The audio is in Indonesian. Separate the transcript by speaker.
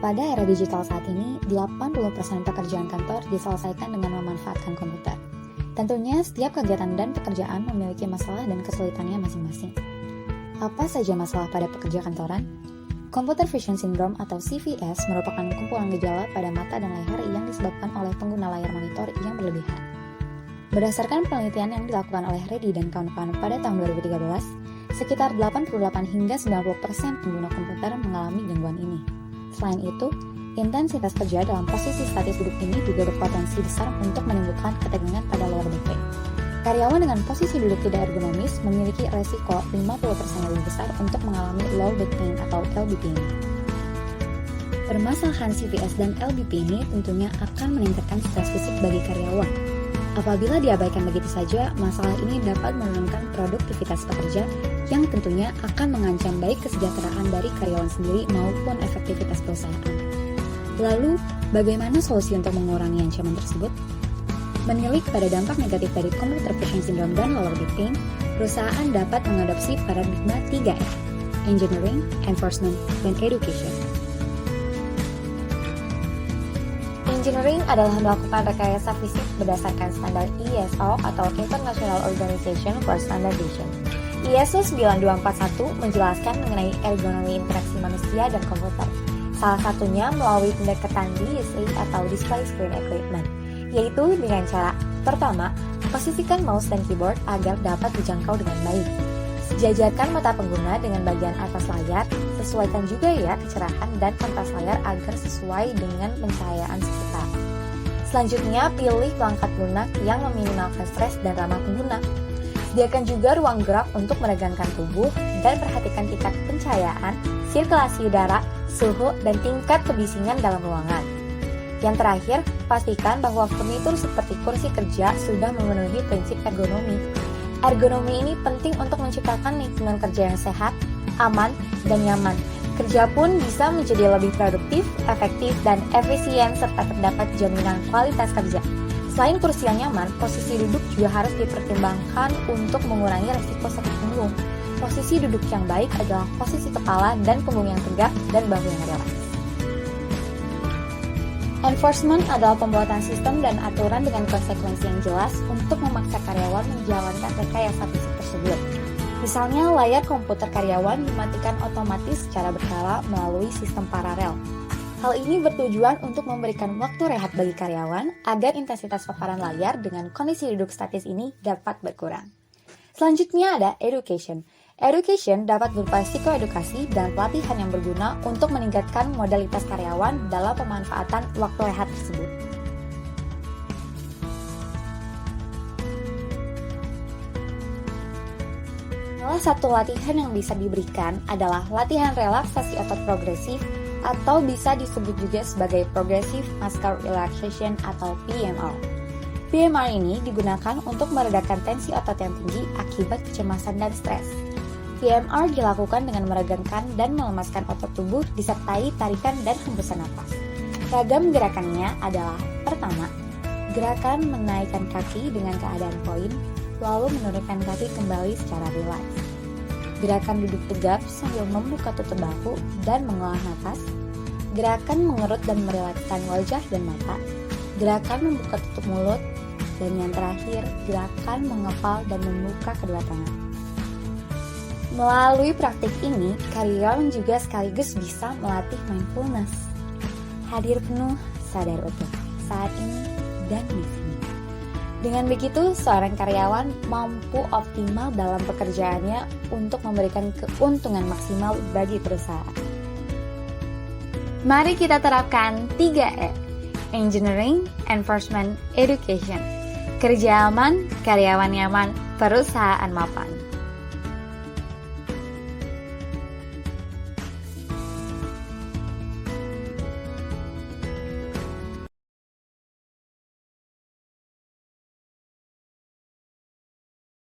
Speaker 1: Pada era digital saat ini, 80% pekerjaan kantor diselesaikan dengan memanfaatkan komputer. Tentunya, setiap kegiatan dan pekerjaan memiliki masalah dan kesulitannya masing-masing. Apa saja masalah pada pekerja kantoran? Computer Vision Syndrome atau CVS merupakan kumpulan gejala pada mata dan leher yang disebabkan oleh pengguna layar monitor yang berlebihan. Berdasarkan penelitian yang dilakukan oleh Reddy dan kawan-kawan pada tahun 2013, sekitar 88 hingga 90% pengguna komputer mengalami gangguan ini. Selain itu, intensitas kerja dalam posisi statis duduk ini juga berpotensi besar untuk menimbulkan ketegangan pada lower back pain. Karyawan dengan posisi duduk tidak ergonomis memiliki resiko 50% lebih besar untuk mengalami low back pain atau LBP ini. Permasalahan CVS dan LBP ini tentunya akan meningkatkan stres fisik bagi karyawan. Apabila diabaikan begitu saja, masalah ini dapat menurunkan produktivitas pekerja yang tentunya akan mengancam baik kesejahteraan dari karyawan sendiri maupun efektivitas perusahaan. Lalu, bagaimana solusi untuk mengurangi ancaman tersebut? Menilik pada dampak negatif dari Computer Vision Syndrome dan lower back pain, perusahaan dapat mengadopsi paradigma 3R, Engineering, Enforcement, dan Education. Engineering adalah melakukan rekayasa fisik berdasarkan standar ISO atau International Organization for Standardization. ISO 9241 menjelaskan mengenai ergonomi interaksi manusia dan komputer. Salah satunya melalui pendekatan DSE atau Display Screen Equipment, yaitu dengan cara pertama, posisikan mouse dan keyboard agar dapat dijangkau dengan baik. Sejajarkan mata pengguna dengan bagian atas layar, sesuaikan juga ya kecerahan dan kontras layar agar sesuai dengan pencahayaan sekitar. Selanjutnya, pilih perangkat lunak yang meminimalkan stres dan ramah pengguna. Sediakan juga ruang gerak untuk meregangkan tubuh dan perhatikan tingkat pencahayaan, sirkulasi udara, suhu, dan tingkat kebisingan dalam ruangan. Yang terakhir, pastikan bahwa furnitur seperti kursi kerja sudah memenuhi prinsip ergonomi. Ergonomi ini penting untuk menciptakan lingkungan kerja yang sehat, aman, dan nyaman. Kerja pun bisa menjadi lebih produktif, efektif, dan efisien serta terdapat jaminan kualitas kerja. Selain kursi yang nyaman, posisi duduk juga harus dipertimbangkan untuk mengurangi resiko sakit punggung. Posisi duduk yang baik adalah posisi kepala dan punggung yang tegak dan bahu yang rileks. Enforcement adalah pembuatan sistem dan aturan dengan konsekuensi yang jelas untuk memaksa karyawan menjalankan rekayasa fisik tersebut. Misalnya, layar komputer karyawan dimatikan otomatis secara berkala melalui sistem paralel. Hal ini bertujuan untuk memberikan waktu rehat bagi karyawan agar intensitas paparan layar dengan kondisi duduk statis ini dapat berkurang. Selanjutnya ada education. Education dapat berupa psikoedukasi dan pelatihan yang berguna untuk meningkatkan modalitas karyawan dalam pemanfaatan waktu rehat tersebut. Salah satu latihan yang bisa diberikan adalah latihan relaksasi otot progresif atau bisa disebut juga sebagai Progressive Muscle Relaxation atau PMR. PMR ini digunakan untuk meredakan tensi otot yang tinggi akibat kecemasan dan stres. PMR dilakukan dengan meregangkan dan melemaskan otot tubuh disertai tarikan dan hembusan napas. Ragam gerakannya adalah pertama, gerakan menaikkan kaki dengan keadaan poin, lalu menurunkan kaki kembali secara rileks. Gerakan duduk tegap sambil membuka tutup bahu dan mengolah napas. Gerakan mengerut dan merilekskan wajah dan mata. Gerakan membuka tutup mulut. Dan yang terakhir, gerakan mengepal dan membuka kedua tangan. Melalui praktik ini, karyawan juga sekaligus bisa melatih mindfulness. Hadir penuh, sadar utuh, saat ini dan di sini. Dengan begitu, seorang karyawan mampu optimal dalam pekerjaannya untuk memberikan keuntungan maksimal bagi perusahaan. Mari kita terapkan 3E, Engineering, Enforcement, Education. Kerja aman, karyawan nyaman, perusahaan mapan.